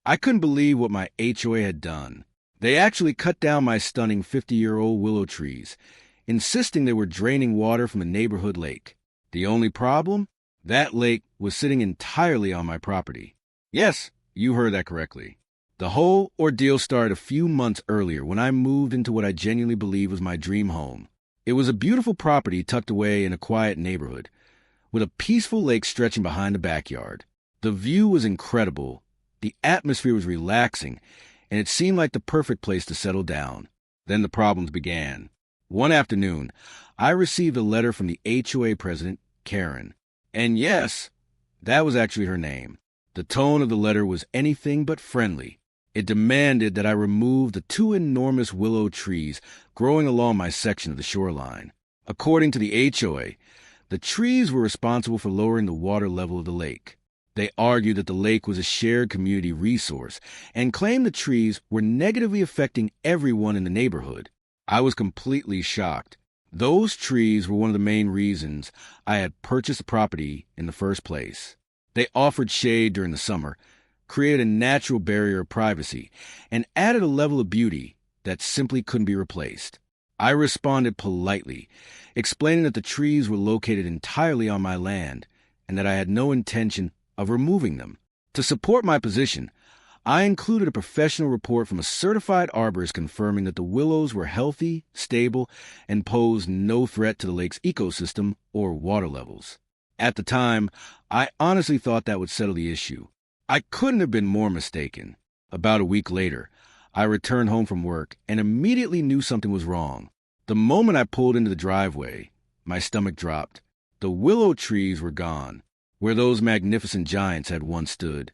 I couldn't believe what my HOA had done. They actually cut down my stunning 50-year-old willow trees, insisting they were draining water from the neighborhood lake. The only problem? That lake was sitting entirely on my property. Yes, you heard that correctly. The whole ordeal started a few months earlier when I moved into what I genuinely believe was my dream home. It was a beautiful property tucked away in a quiet neighborhood, with a peaceful lake stretching behind the backyard. The view was incredible, the atmosphere was relaxing, and it seemed like the perfect place to settle down. Then the problems began. One afternoon, I received a letter from the HOA president, Karen. And yes, that was actually her name. The tone of the letter was anything but friendly. It demanded that I remove the two enormous willow trees growing along my section of the shoreline. According to the HOA, the trees were responsible for lowering the water level of the lake. They argued that the lake was a shared community resource and claimed the trees were negatively affecting everyone in the neighborhood. I was completely shocked. Those trees were one of the main reasons I had purchased the property in the first place. They offered shade during the summer, created a natural barrier of privacy, and added a level of beauty that simply couldn't be replaced. I responded politely, explaining that the trees were located entirely on my land and that I had no intention of removing them. To support my position, I included a professional report from a certified arborist confirming that the willows were healthy, stable, and posed no threat to the lake's ecosystem or water levels. At the time, I honestly thought that would settle the issue. I couldn't have been more mistaken. About a week later, I returned home from work and immediately knew something was wrong. The moment I pulled into the driveway, my stomach dropped. The willow trees were gone. Where those magnificent giants had once stood,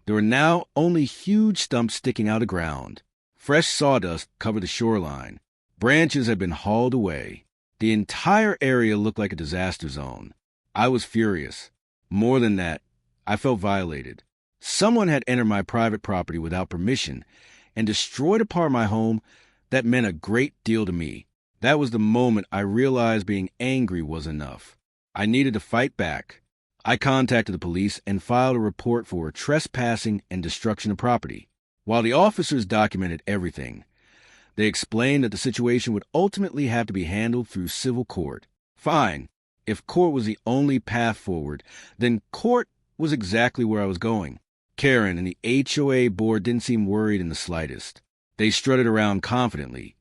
there were now only huge stumps sticking out of ground. Fresh sawdust covered the shoreline. Branches had been hauled away. The entire area looked like a disaster zone. I was furious. More than that, I felt violated. Someone had entered my private property without permission and destroyed a part of my home that meant a great deal to me. That was the moment I realized being angry was enough. I needed to fight back. I contacted the police and filed a report for trespassing and destruction of property. While the officers documented everything, they explained that the situation would ultimately have to be handled through civil court. Fine. If court was the only path forward, then court was exactly where I was going. Karen and the HOA board didn't seem worried in the slightest. They strutted around confidently,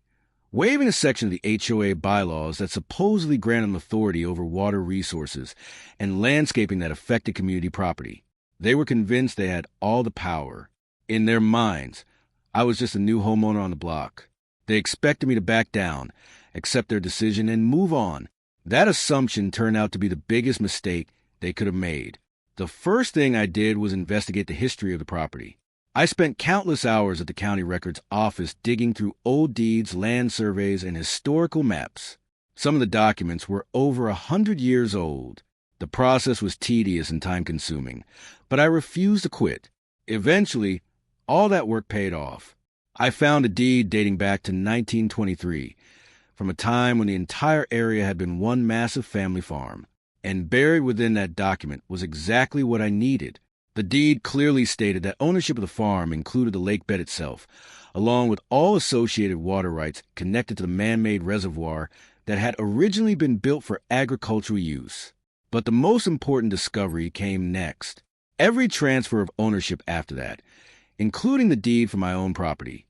waving a section of the HOA bylaws that supposedly granted them authority over water resources and landscaping that affected community property. They were convinced they had all the power. In their minds, I was just a new homeowner on the block. They expected me to back down, accept their decision, and move on. That assumption turned out to be the biggest mistake they could have made. The first thing I did was investigate the history of the property. I spent countless hours at the county records office digging through old deeds, land surveys, and historical maps. Some of the documents were over 100 years old. The process was tedious and time-consuming, but I refused to quit. Eventually, all that work paid off. I found a deed dating back to 1923, from a time when the entire area had been one massive family farm. And buried within that document was exactly what I needed. The deed clearly stated that ownership of the farm included the lake bed itself, along with all associated water rights connected to the man-made reservoir that had originally been built for agricultural use. But the most important discovery came next. Every transfer of ownership after that, including the deed for my own property,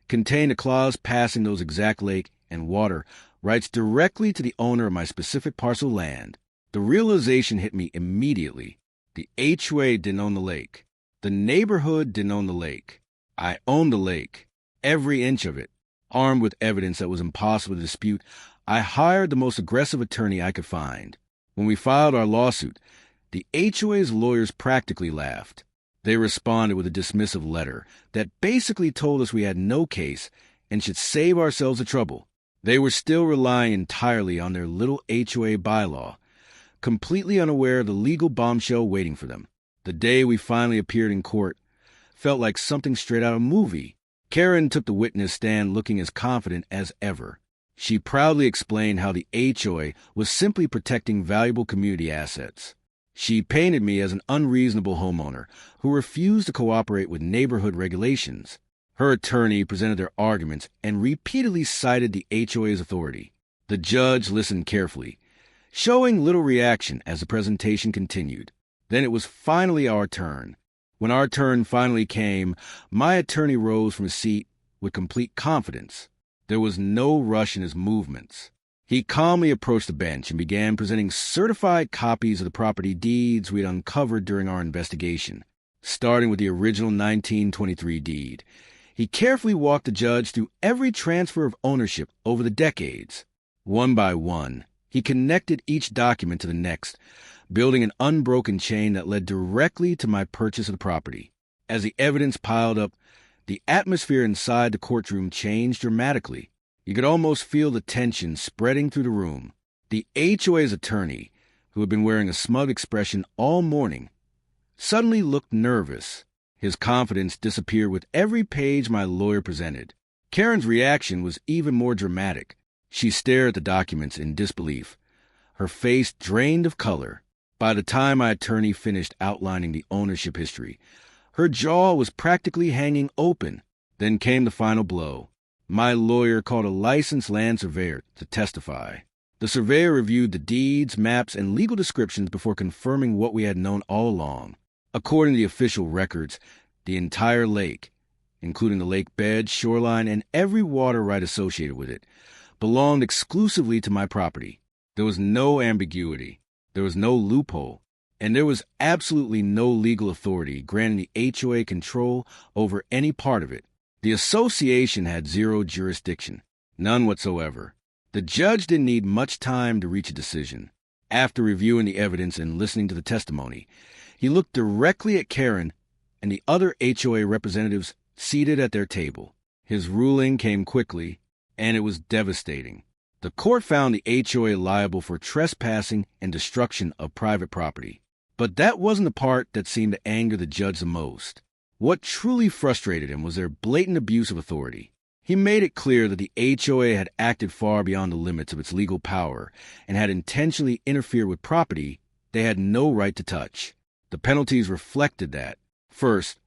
contained a clause passing those exact lake and water rights directly to the owner of my specific parcel of land. The realization hit me immediately. The HOA didn't own the lake. The neighborhood didn't own the lake. I owned the lake, every inch of it. Armed with evidence that was impossible to dispute, I hired the most aggressive attorney I could find. When we filed our lawsuit, the HOA's lawyers practically laughed. They responded with a dismissive letter that basically told us we had no case and should save ourselves the trouble. They were still relying entirely on their little HOA bylaw, completely unaware of the legal bombshell waiting for them. The day we finally appeared in court felt like something straight out of a movie. Karen took the witness stand looking as confident as ever. She proudly explained how the HOA was simply protecting valuable community assets. She painted me as an unreasonable homeowner who refused to cooperate with neighborhood regulations. Her attorney presented their arguments and repeatedly cited the HOA's authority. The judge listened carefully, showing little reaction as the presentation continued. Then it was finally our turn. When our turn finally came, my attorney rose from his seat with complete confidence. There was no rush in his movements. He calmly approached the bench and began presenting certified copies of the property deeds we had uncovered during our investigation, starting with the original 1923 deed. He carefully walked the judge through every transfer of ownership over the decades. One by one, he connected each document to the next, building an unbroken chain that led directly to my purchase of the property. As the evidence piled up, the atmosphere inside the courtroom changed dramatically. You could almost feel the tension spreading through the room. The HOA's attorney, who had been wearing a smug expression all morning, suddenly looked nervous. His confidence disappeared with every page my lawyer presented. Karen's reaction was even more dramatic. She stared at the documents in disbelief, her face drained of color. By the time my attorney finished outlining the ownership history, her jaw was practically hanging open. Then came the final blow. My lawyer called a licensed land surveyor to testify. The surveyor reviewed the deeds, maps, and legal descriptions before confirming what we had known all along. According to the official records, the entire lake, including the lake bed, shoreline, and every water right associated with it, belonged exclusively to my property. There was no ambiguity, there was no loophole, and there was absolutely no legal authority granting the HOA control over any part of it. The association had zero jurisdiction, none whatsoever. The judge didn't need much time to reach a decision. After reviewing the evidence and listening to the testimony, he looked directly at Karen and the other HOA representatives seated at their table. His ruling came quickly, and it was devastating. The court found the HOA liable for trespassing and destruction of private property. But that wasn't the part that seemed to anger the judge the most. What truly frustrated him was their blatant abuse of authority. He made it clear that the HOA had acted far beyond the limits of its legal power and had intentionally interfered with property they had no right to touch. The penalties reflected that. First,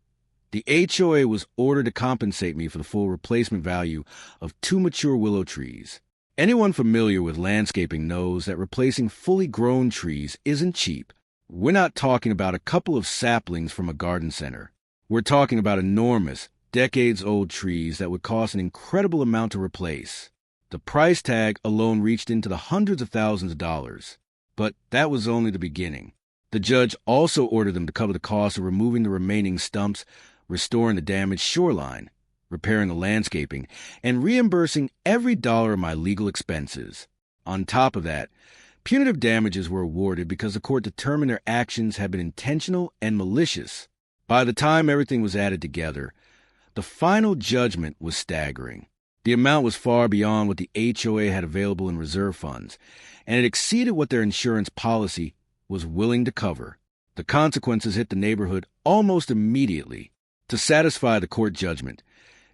the HOA was ordered to compensate me for the full replacement value of 2 mature willow trees. Anyone familiar with landscaping knows that replacing fully grown trees isn't cheap. We're not talking about a couple of saplings from a garden center. We're talking about enormous, decades-old trees that would cost an incredible amount to replace. The price tag alone reached into the hundreds of thousands of dollars. But that was only the beginning. The judge also ordered them to cover the cost of removing the remaining stumps, restoring the damaged shoreline, repairing the landscaping, and reimbursing every dollar of my legal expenses. On top of that, punitive damages were awarded because the court determined their actions had been intentional and malicious. By the time everything was added together, the final judgment was staggering. The amount was far beyond what the HOA had available in reserve funds, and it exceeded what their insurance policy was willing to cover. The consequences hit the neighborhood almost immediately. To satisfy the court judgment,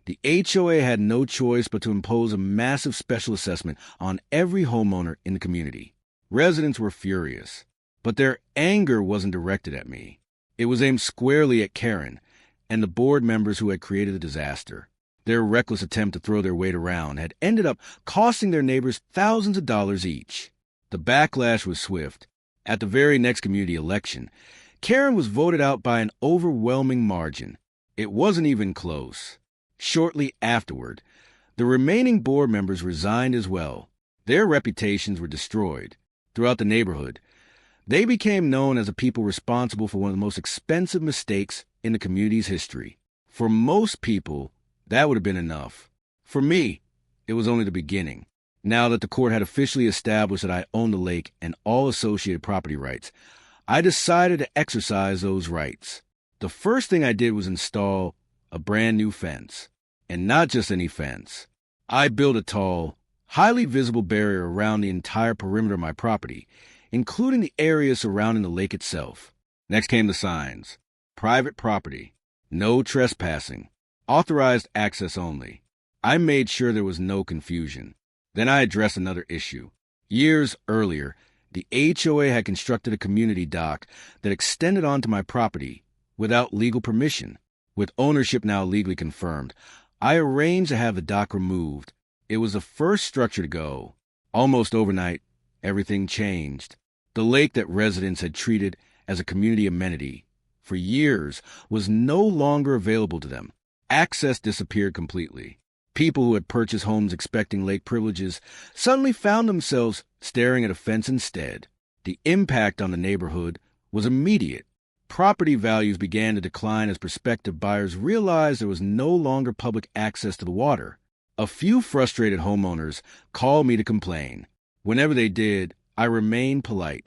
the HOA had no choice but to impose a massive special assessment on every homeowner in the community. Residents were furious, but their anger wasn't directed at me. It was aimed squarely at Karen and the board members who had created the disaster. Their reckless attempt to throw their weight around had ended up costing their neighbors thousands of dollars each. The backlash was swift. At the very next community election, Karen was voted out by an overwhelming margin. It wasn't even close. Shortly afterward, the remaining board members resigned as well. Their reputations were destroyed. Throughout the neighborhood, they became known as the people responsible for one of the most expensive mistakes in the community's history. For most people, that would have been enough. For me, it was only the beginning. Now that the court had officially established that I owned the lake and all associated property rights, I decided to exercise those rights. The first thing I did was install a brand new fence. And not just any fence. I built a tall, highly visible barrier around the entire perimeter of my property, including the area surrounding the lake itself. Next came the signs. Private property. No trespassing. Authorized access only. I made sure there was no confusion. Then I addressed another issue. Years earlier, The HOA had constructed a community dock that extended onto my property without legal permission. With ownership now legally confirmed, I arranged to have the dock removed. It was the first structure to go. Almost overnight, everything changed. The lake that residents had treated as a community amenity for years was no longer available to them. Access disappeared completely. People who had purchased homes expecting lake privileges suddenly found themselves staring at a fence instead. The impact on the neighborhood was immediate. Property values began to decline as prospective buyers realized there was no longer public access to the water. A few frustrated homeowners called me to complain. Whenever they did, I remained polite.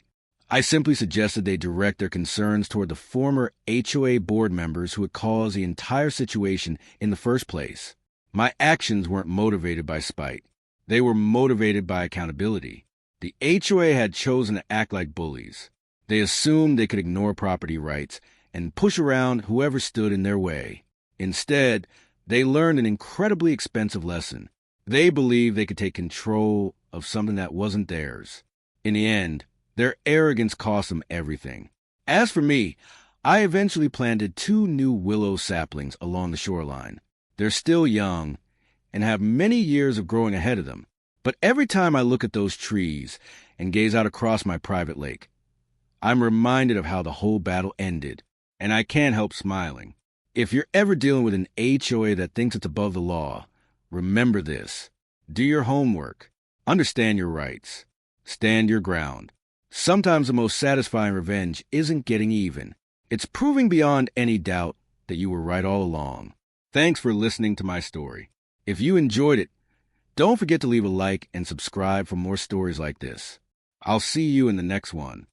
I simply suggested they direct their concerns toward the former HOA board members who had caused the entire situation in the first place. My actions weren't motivated by spite. They were motivated by accountability. The HOA had chosen to act like bullies. They assumed they could ignore property rights and push around whoever stood in their way. Instead, they learned an incredibly expensive lesson. They believed they could take control of something that wasn't theirs. In the end, their arrogance cost them everything. As for me, I eventually planted 2 new willow saplings along the shoreline. They're still young and have many years of growing ahead of them. But every time I look at those trees and gaze out across my private lake, I'm reminded of how the whole battle ended, and I can't help smiling. If you're ever dealing with an HOA that thinks it's above the law, remember this. Do your homework. Understand your rights. Stand your ground. Sometimes the most satisfying revenge isn't getting even. It's proving beyond any doubt that you were right all along. Thanks for listening to my story. If you enjoyed it, don't forget to leave a like and subscribe for more stories like this. I'll see you in the next one.